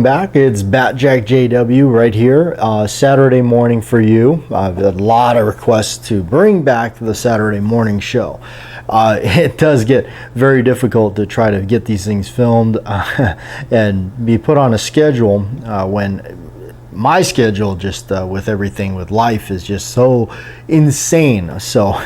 Back, it's Batjack JW right here. Saturday morning for you. I've had a lot of requests to bring back the Saturday morning show. It does get very difficult to try to get these things filmed and be put on a schedule when my schedule just with everything with life is just so insane. So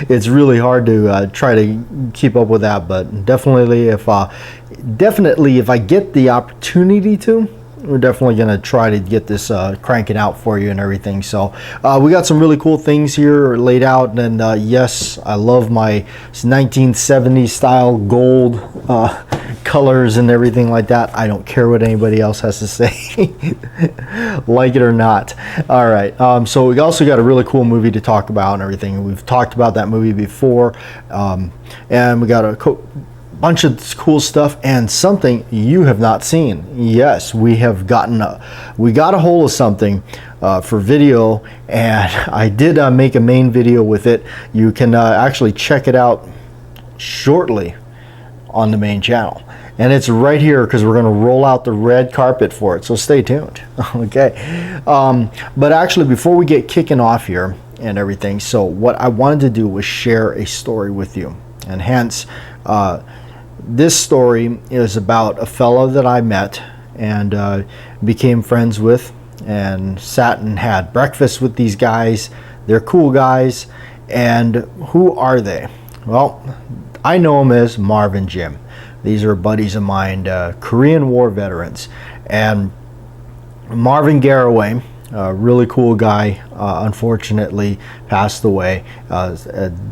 it's really hard to try to keep up with that, but definitely if I get the opportunity to, we're definitely going to try to get this cranking out for you and everything. So we got some really cool things here laid out, and yes, I love my 1970s style gold colors and everything like that. I don't care what anybody else has to say, like it or not. All right, so we also got a really cool movie to talk about and everything. We've talked about that movie before, and we got a bunch of cool stuff and something you have not seen. Yes, we got a hold of something for video, and I did make a main video with it. You can actually check it out shortly on the main channel, and it's right here because we're going to roll out the red carpet for it, so stay tuned. Okay, but actually before we get kicking off here and everything, so what I wanted to do was share a story with you, and hence this story is about a fellow that I met and became friends with, and sat and had breakfast with these guys. They're cool guys. And who are they? Well, I know them as Marv and Jim. These are buddies of mine, Korean War veterans. And Marvin Garraway, a really cool guy, unfortunately passed away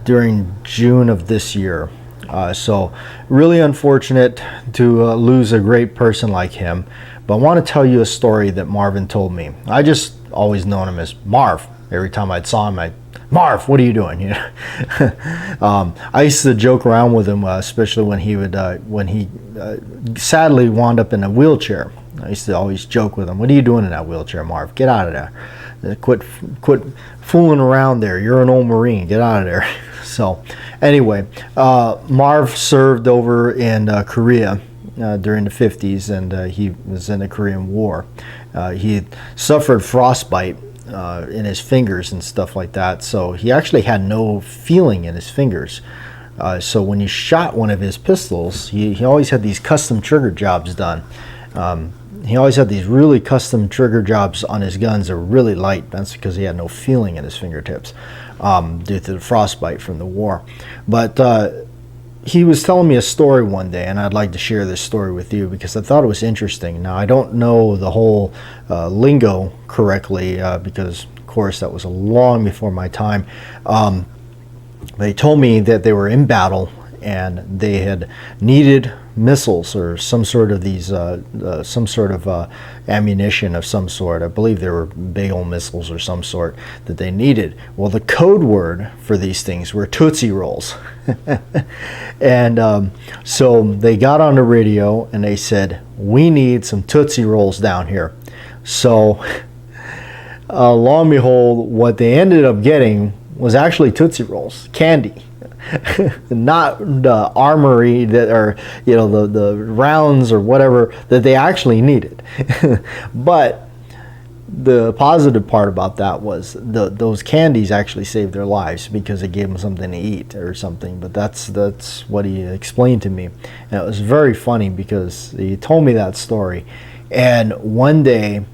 during June of this year. So really unfortunate to lose a great person like him. But I want to tell you a story that Marvin told me. I just always known him as Marv. Every time I saw him, Marv, what are you doing? You know? I used to joke around with him, especially when he sadly wound up in a wheelchair. I used to always joke with him, "What are you doing in that wheelchair, Marv? Get out of there. Quit fooling around there. You're an old Marine. Get out of there." So anyway, Marv served over in Korea during the 50s, and he was in the Korean War. He suffered frostbite in his fingers and stuff like that, so he actually had no feeling in his fingers. So when he shot one of his pistols, he always had these custom trigger jobs done. He always had these really custom trigger jobs on his guns that were really light. That's because he had no feeling in his fingertips due to the frostbite from the war. But he was telling me a story one day, and I'd like to share this story with you because I thought it was interesting. Now, I don't know the whole lingo correctly because, of course, that was long before my time. They told me that they were in battle and they had needed missiles or some sort of ammunition of some sort. I believe they were big old missiles or some sort that they needed. Well, the code word for these things were Tootsie Rolls. And so they got on the radio and they said, "We need some Tootsie Rolls down here." So lo and behold, what they ended up getting was actually Tootsie Rolls, candy. Not the armory that are, you know, the rounds or whatever that they actually needed. But the positive part about that was those candies actually saved their lives because it gave them something to eat or something. But that's what he explained to me, and it was very funny because he told me that story. And one day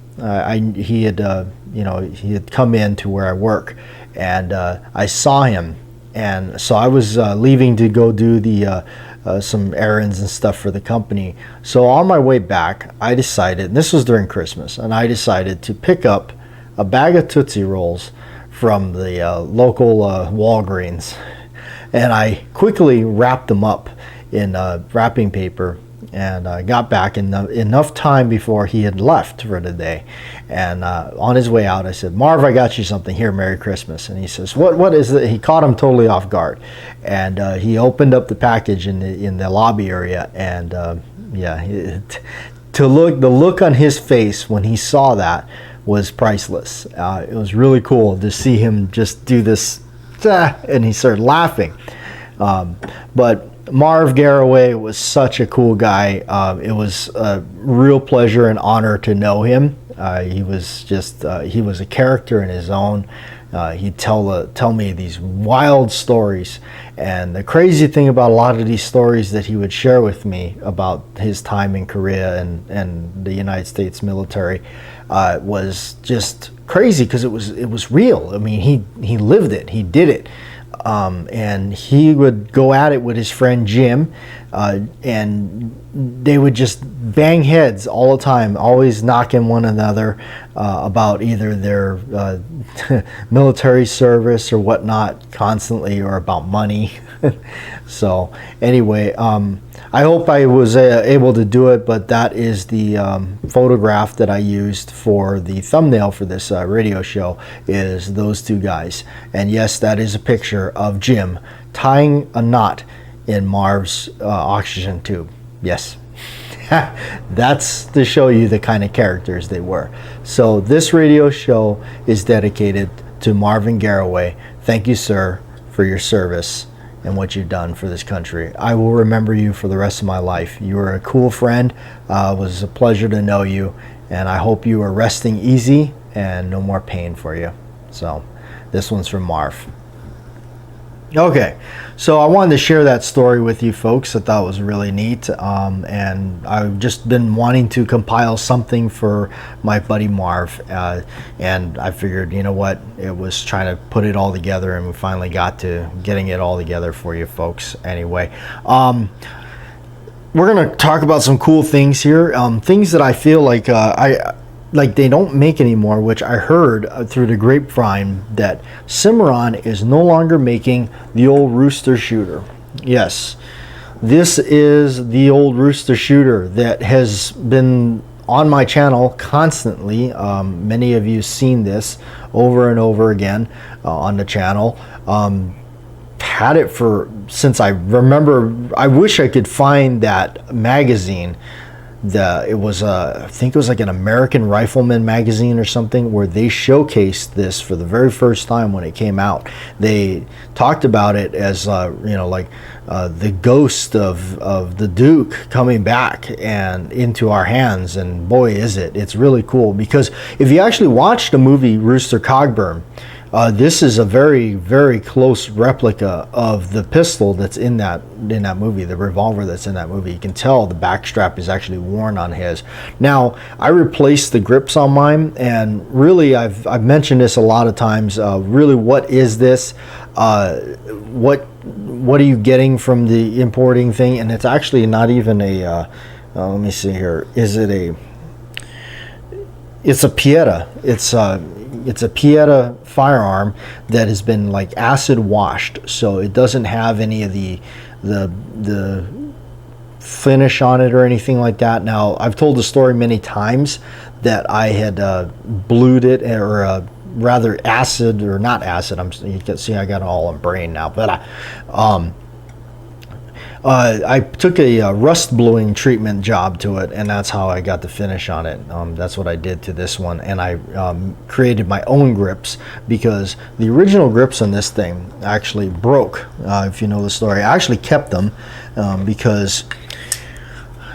he had come in to where I work, and I saw him. And so I was leaving to go do some errands and stuff for the company. So on my way back, I decided, and this was during Christmas, and I decided to pick up a bag of Tootsie Rolls from the local Walgreens. And I quickly wrapped them up in wrapping paper, and got back in enough time before he had left for the day. And on his way out, I said, "Marv, I got you something here. Merry Christmas." And he says, "What is it?" He caught him totally off guard, and he opened up the package in the lobby area, and the look on his face when he saw that was priceless. It was really cool to see him just do this, and he started laughing. But Marv Garraway was such a cool guy. It was a real pleasure and honor to know him. He was just he was a character in his own. He'd tell me these wild stories, and the crazy thing about a lot of these stories that he would share with me about his time in Korea and the United States military was just crazy, because it was real. I mean, he lived it, he did it. And he would go at it with his friend Jim, and they would just bang heads all the time, always knocking one another about either their military service or whatnot constantly, or about money. So anyway, I hope I was able to do it, but that is the photograph that I used for the thumbnail for this radio show, is those two guys. And yes, that is a picture of Jim tying a knot in Marv's oxygen tube. Yes. That's to show you the kind of characters they were. So this radio show is dedicated to Marvin Garraway. Thank you, sir, for your service and what you've done for this country. I will remember you for the rest of my life. You were a cool friend. It was a pleasure to know you, and I hope you are resting easy and no more pain for you. So this one's from Marv. Okay, so I wanted to share that story with you folks. I thought it was really neat, and I've just been wanting to compile something for my buddy Marv, and I figured, you know what, it was trying to put it all together, and we finally got to getting it all together for you folks. Anyway, we're going to talk about some cool things here, things that I feel like they don't make anymore, which I heard through the grapevine that Cimarron is no longer making the old rooster shooter. Yes, this is the old rooster shooter that has been on my channel constantly. Many of you have seen this over and over again on the channel. Had it since I remember. I wish I could find that magazine. It was I think it was like an American Rifleman magazine or something, where they showcased this for the very first time when it came out. They talked about it as the ghost of the Duke coming back and into our hands, and boy is it's really cool, because if you actually watch the movie Rooster Cogburn, this is a very, very close replica of the pistol that's in that movie, the revolver that's in that movie. You can tell the back strap is actually worn on his. Now, I replaced the grips on mine, and really, I've mentioned this a lot of times. Really, what is this? What are you getting from the importing thing? And it's actually not even a. Let me see here. Is it a? It's a Pieta. It's a Pieta firearm that has been like acid washed, so it doesn't have any of the finish on it or anything like that. Now, I've told the story many times that I had blued it, or rather acid, or not acid. You can see I got it all in brain now, but I took a rust bluing treatment job to it, and that's how I got the finish on it. That's what I did to this one, and I created my own grips, because the original grips on this thing actually broke. If you know the story, I actually kept them because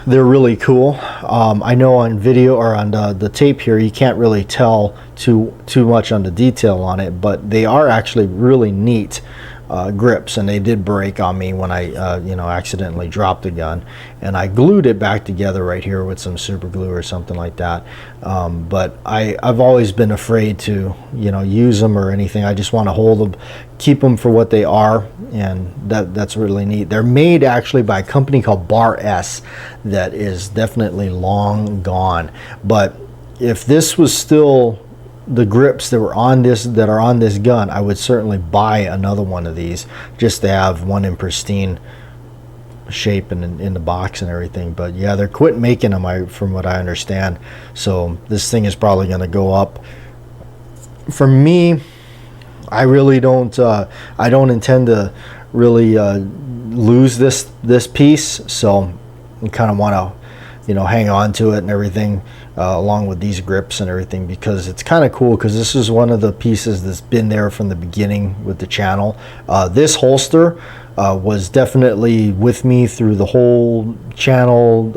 they're really cool. I know on video, or on the tape here, you can't really tell too much on the detail on it, but they are actually really neat grips, and they did break on me when I accidentally dropped the gun, and I glued it back together right here with some super glue or something like that. But I've always been afraid to use them or anything. I just want to hold them, keep them for what they are, and that's really neat. They're made actually by a company called Bar S that is definitely long gone. But if this was still the grips that are on this gun, I would certainly buy another one of these, just to have one in pristine shape and in the box and everything. But yeah, they're quit making them, from what I understand. So this thing is probably going to go up. For me, I really don't intend to really lose this piece, so I kind of want to hang on to it and everything, along with these grips and everything, because it's kind of cool, because this is one of the pieces that's been there from the beginning with the channel. This holster was definitely with me through the whole channel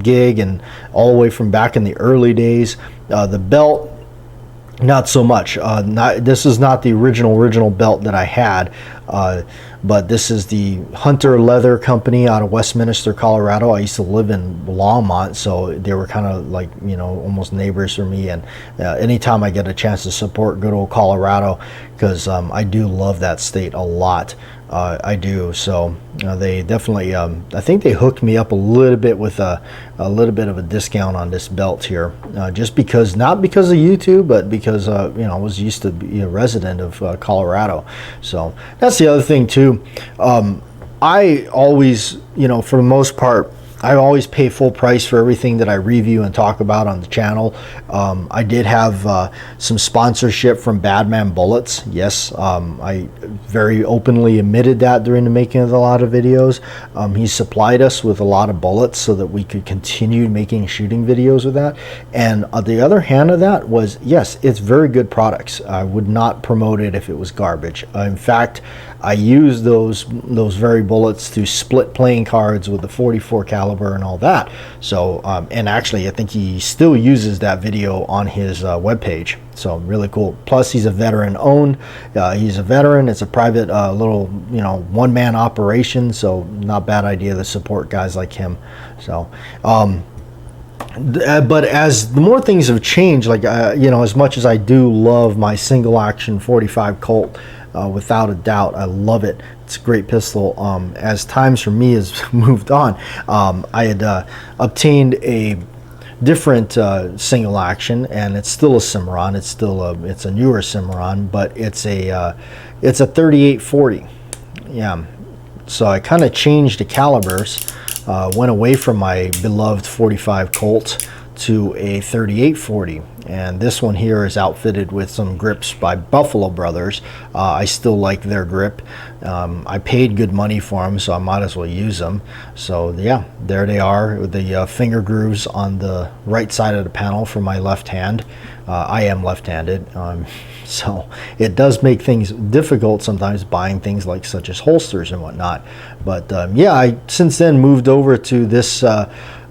gig, and all the way from back in the early days. The belt, not so much. This is not the original belt that I had, but this is the Hunter Leather Company out of Westminster, Colorado. I used to live in Longmont, so they were kind of like, you know, almost neighbors for me. And anytime I get a chance to support good old Colorado, because I do love that state a lot. I do. So they definitely, I think they hooked me up a little bit with a little bit of a discount on this belt here, just because, not because of YouTube, but because you know, I was used to be a resident of Colorado. So that's the other thing too. I always, you know, for the most part, I always pay full price for everything that I review and talk about on the channel. I did have some sponsorship from Badman Bullets. Yes, I very openly admitted that during the making of a lot of videos. He supplied us with a lot of bullets so that we could continue making shooting videos with that. And the other hand of that was, yes, it's very good products. I would not promote it if it was garbage. In fact, I used those very bullets to split playing cards with the 44 caliber and all that. So, and actually, I think he still uses that video on his webpage. So really cool. Plus, he's a veteran owned. He's a veteran. It's a private little, you know, one-man operation. So not bad idea to support guys like him. So, but as the more things have changed, like you know, as much as I do love my single action 45 Colt. Without a doubt, I love it. It's a great pistol. As times for me has moved on, I had obtained a different single action, and it's still a Cimarron. It's still it's a newer Cimarron, but it's a 3840. Yeah. So I kind of changed the calibers. Went away from my beloved 45 Colt to a 3840, and this one here is outfitted with some grips by Buffalo Brothers. I still like their grip. I paid good money for them, so I might as well use them. So yeah, there they are, with the finger grooves on the right side of the panel for my left hand. I am left-handed, so it does make things difficult sometimes buying things like such as holsters and whatnot. But yeah, I since then moved over to this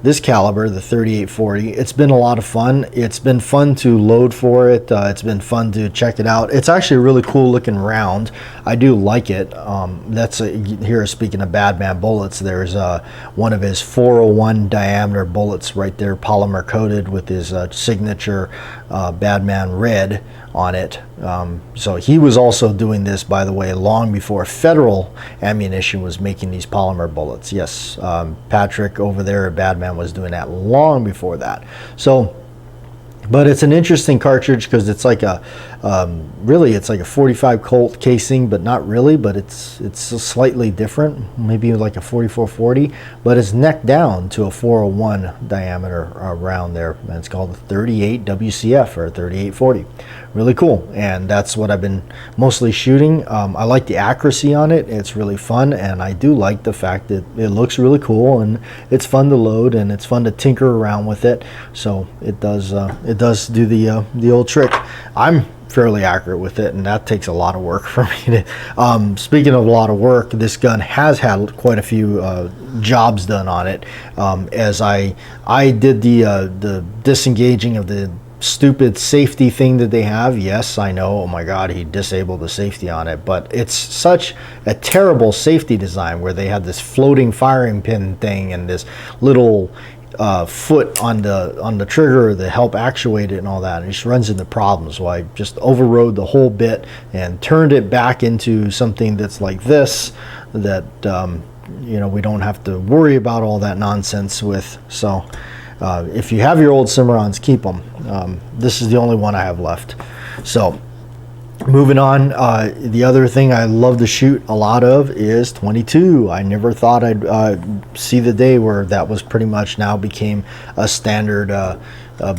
this caliber, the 3840. It's been a lot of fun. It's been fun to load for it. It's been fun to check it out. It's actually a really cool looking round. I do like it. Here, speaking of Badman Bullets, there's one of his 401 diameter bullets right there, polymer coated with his signature Badman red on it. So he was also doing this, by the way, long before Federal Ammunition was making these polymer bullets. Yes, Patrick over there at Badman was doing that long before that. So, but it's an interesting cartridge because it's like a really it's like a 45 Colt casing, but not really, but it's slightly different, maybe like a 4440, but it's neck down to a 401 diameter round there, and it's called a 38 WCF or 3840. Really cool, and that's what I've been mostly shooting. I like the accuracy on it. It's really fun, and I do like the fact that it looks really cool, and it's fun to load, and it's fun to tinker around with it. So it does do the old trick. I'm fairly accurate with it, and that takes a lot of work for me to speaking of a lot of work, this gun has had quite a few jobs done on it, as I did the disengaging of the stupid safety thing that they have. Yes, I know, oh my god, he disabled the safety on it, but it's such a terrible safety design where they have this floating firing pin thing and this little foot on the trigger to help actuate it and all that. It just runs into problems. So I just overrode the whole bit and turned it back into something that's like this, that you know, we don't have to worry about all that nonsense with. So if you have your old Cimarrons, keep them. This is the only one I have left. So moving on, the other thing I love to shoot a lot of is 22. I never thought I'd see the day where that was pretty much now became a standard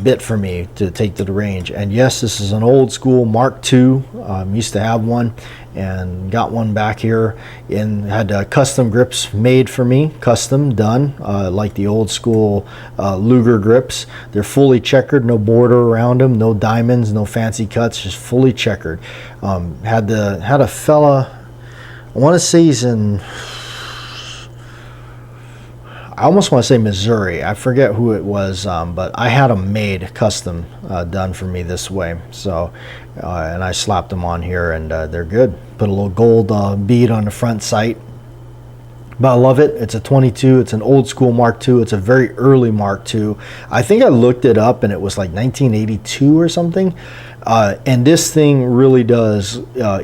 bit for me to take to the range. And yes, this is an old school Mark II. Used to have one and got one back here, and had custom grips made for me, custom done, like the old school Luger grips. They're fully checkered, no border around them, no diamonds, no fancy cuts, just fully checkered. Had a fella, I want to say he's in, I almost want to say Missouri. I forget who it was, but I had them made custom, done for me this way. So, and I slapped them on here, and they're good. Put a little gold bead on the front sight. But I love it. It's a 22. It's an old school Mark II. It's a very early Mark II. I think I looked it up and it was like 1982 or something. And this thing really does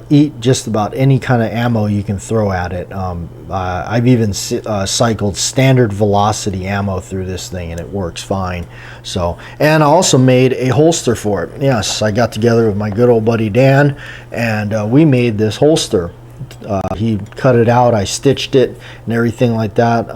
eat just about any kind of ammo you can throw at it. I've even cycled standard velocity ammo through this thing and it works fine. So, and I also made a holster for it. Yes, I got together with my good old buddy Dan, and we made this holster. He cut it out, I stitched it and everything like that.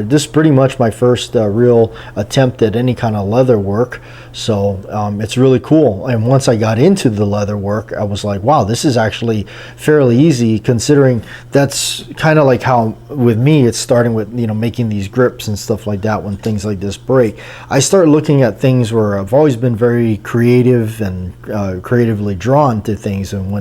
This is pretty much my first real attempt at any kind of leather work, so it's really cool. And once I got into the leather work, I was like, wow, this is actually fairly easy, considering that's kind of like how with me it's starting with, you know, making these grips and stuff like that. When things like this break, I start looking at things where I've always been very creative and creatively drawn to things, and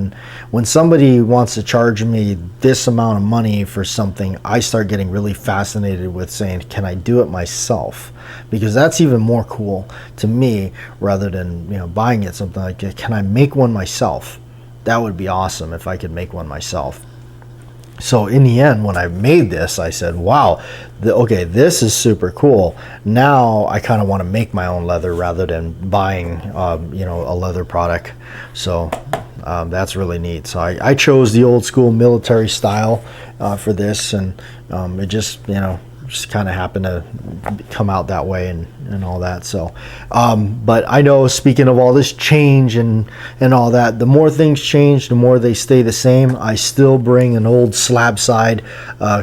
when somebody wants to charge me this amount of money for something, I start getting really fascinated with saying, can I do it myself? Because that's even more cool to me, rather than, you know, buying it, something like that. Can I make one myself? That would be awesome if I could make one myself. So in the end, when I made this, I said, wow, okay, this is super cool. Now I kind of want to make my own leather rather than buying you know, a leather product. So that's really neat. So I chose the old school military style for this, and it just, you know, just kind of happened to come out that way and all that. So but I know, speaking of all this change and all that, the more things change, the more they stay the same. I still bring an old slab side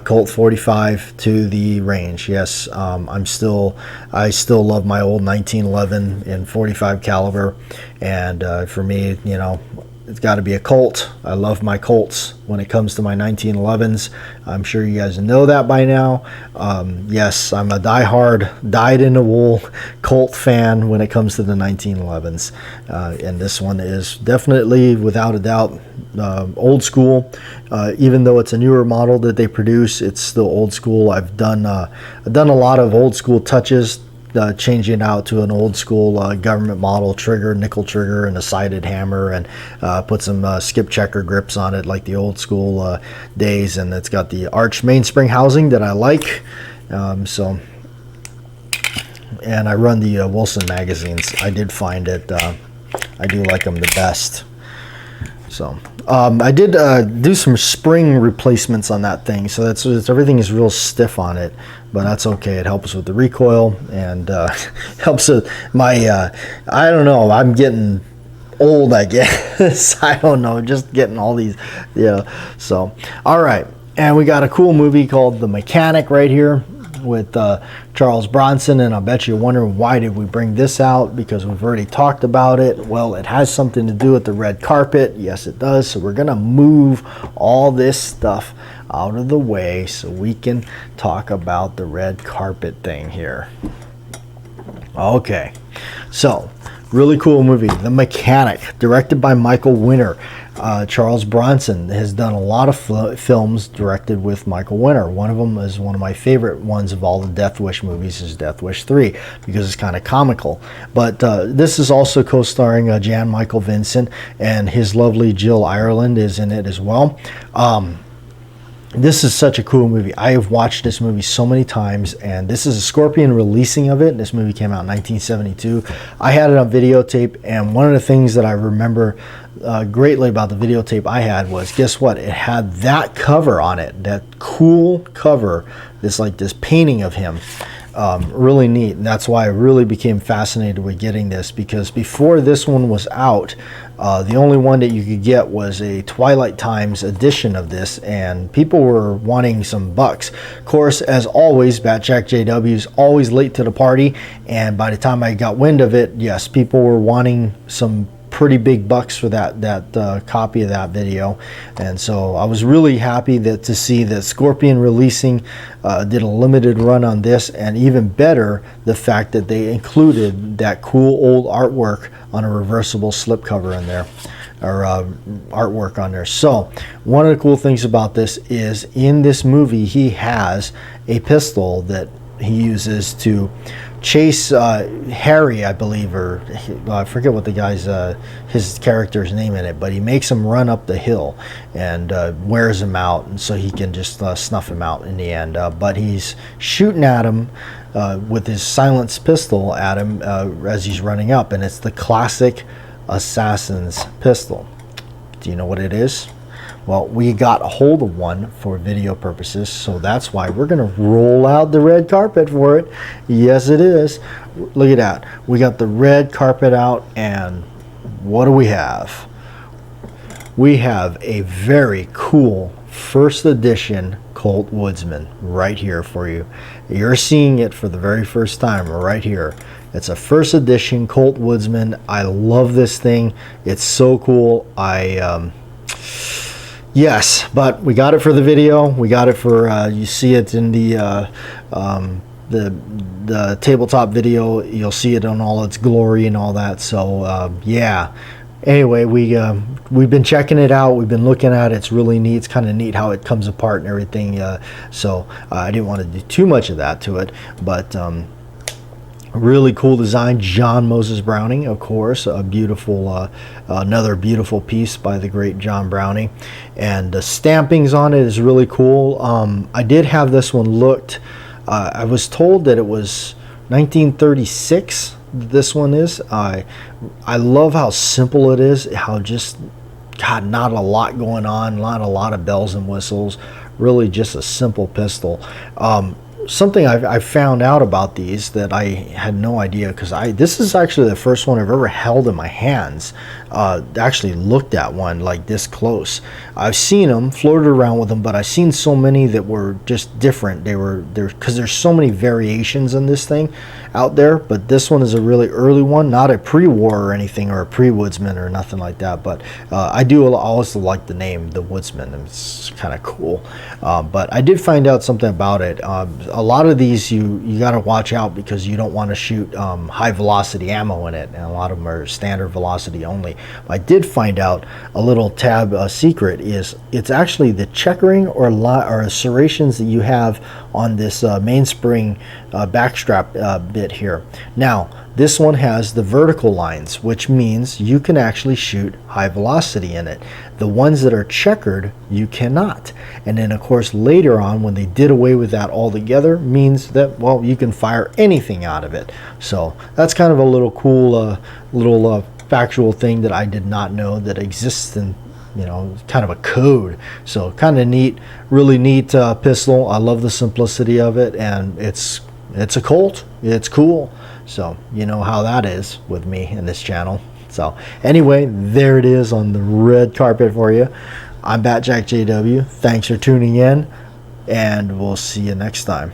Colt 45 to the range. Yes, I still love my old 1911 in 45 caliber, and for me, you know, it's got to be a Colt. I love my Colts when it comes to my 1911s. I'm sure you guys know that by now. Yes, I'm a diehard, dyed-in-the-wool Colt fan when it comes to the 1911s. And this one is definitely, without a doubt, old school. Even though it's a newer model that they produce, it's still old school. I've done a lot of old school touches, changing out to an old school government model trigger, nickel trigger, and a sided hammer, and put some skip checker grips on it like the old school days. And it's got the arch mainspring housing that I like. So, and I run the Wilson magazines. I did find it, I do like them the best. So I did do some spring replacements on that thing, so everything is real stiff on it, but that's okay. It helps with the recoil, and helps with my I don't know, I'm getting old, I guess. I don't know, just getting all these, yeah. So all right, and we got a cool movie called The Mechanic right here with Charles Bronson, and I bet you're wondering, why did we bring this out? Because we've already talked about it. Well, it has something to do with the red carpet. Yes, it does. So we're gonna move all this stuff out of the way so we can talk about the red carpet thing here. Okay, so really cool movie, The Mechanic, directed by Michael Winner. Charles Bronson has done a lot of films directed with Michael Winner. One of them is one of my favorite ones of all the Death Wish movies, is Death Wish 3, because it's kind of comical. But this is also co-starring Jan Michael Vincent, and his lovely Jill Ireland is in it as well. This is such a cool movie. I have watched this movie so many times, and this is a Scorpion releasing of it. This movie came out in 1972. I had it on videotape, and one of the things that I remember greatly about the videotape I had was, guess what? It had that cover on it, that cool cover, this painting of him. Really neat, and that's why I really became fascinated with getting this, because before this one was out, the only one that you could get was a Twilight Times edition of this, and people were wanting some bucks. Of course, as always, Batjack JW is always late to the party, and by the time I got wind of it, yes, people were wanting some pretty big bucks for that copy of that video. And so I was really happy to see that Scorpion Releasing did a limited run on this, and even better, the fact that they included that cool old artwork on a reversible slipcover in there. or artwork on there. So one of the cool things about this is in this movie he has a pistol that he uses to chase Harry, I believe, or I forget what the guy's his character's name in it, but he makes him run up the hill and wears him out, and so he can just snuff him out in the end. But he's shooting at him with his silenced pistol at him as he's running up, and it's the classic assassin's pistol. Do you know what it is? Well, we got a hold of one for video purposes, so that's why we're going to roll out the red carpet for it. Yes, it is. Look at that. We got the red carpet out, and what do we have? We have a very cool first edition Colt Woodsman right here for you. You're seeing it for the very first time right here. It's a first edition Colt Woodsman. I love this thing. It's so cool. Yes, but we got it for the video. We got it for you see it in the tabletop video. You'll see it on all its glory and all that. So yeah. Anyway, we've been checking it out. We've been looking at it. It's really neat. It's kind of neat how it comes apart and everything. So I didn't want to do too much of that to it, but. Really cool design. John Moses Browning, of course, a beautiful another beautiful piece by the great John Browning, and the stampings on it is really cool. I did have this one looked. I was told that it was 1936. This one is. I love how simple it is. How just God, not a lot going on, not a lot of bells and whistles. Really, just a simple pistol. Something I found out about these that I had no idea, because this is actually the first one I've ever held in my hands, actually looked at one like this close. I've seen them, floated around with them, but I've seen so many that were just different. Because there's so many variations in this thing out there, but this one is a really early one, not a pre-war or anything, or a pre-Woodsman or nothing like that, but I do also like the name, the Woodsman. It's kind of cool. But I did find out something about it. A lot of these you got to watch out, because you don't want to shoot high velocity ammo in it, and a lot of them are standard velocity only. I did find out a little secret is it's actually the checkering or serrations that you have on this mainspring backstrap bit here. Now this one has the vertical lines, which means you can actually shoot high velocity in it. The ones that are checkered, you cannot. And then of course later on, when they did away with that altogether, means that, well, you can fire anything out of it. So that's kind of a little cool factual thing that I did not know that exists in, kind of a code. So kind of neat, really neat pistol. I love the simplicity of it, and it's a Colt. It's cool. So you know how that is with me in this channel. So anyway, there it is on the red carpet for you. I'm Bat Jack JW. Thanks for tuning in, and we'll see you next time.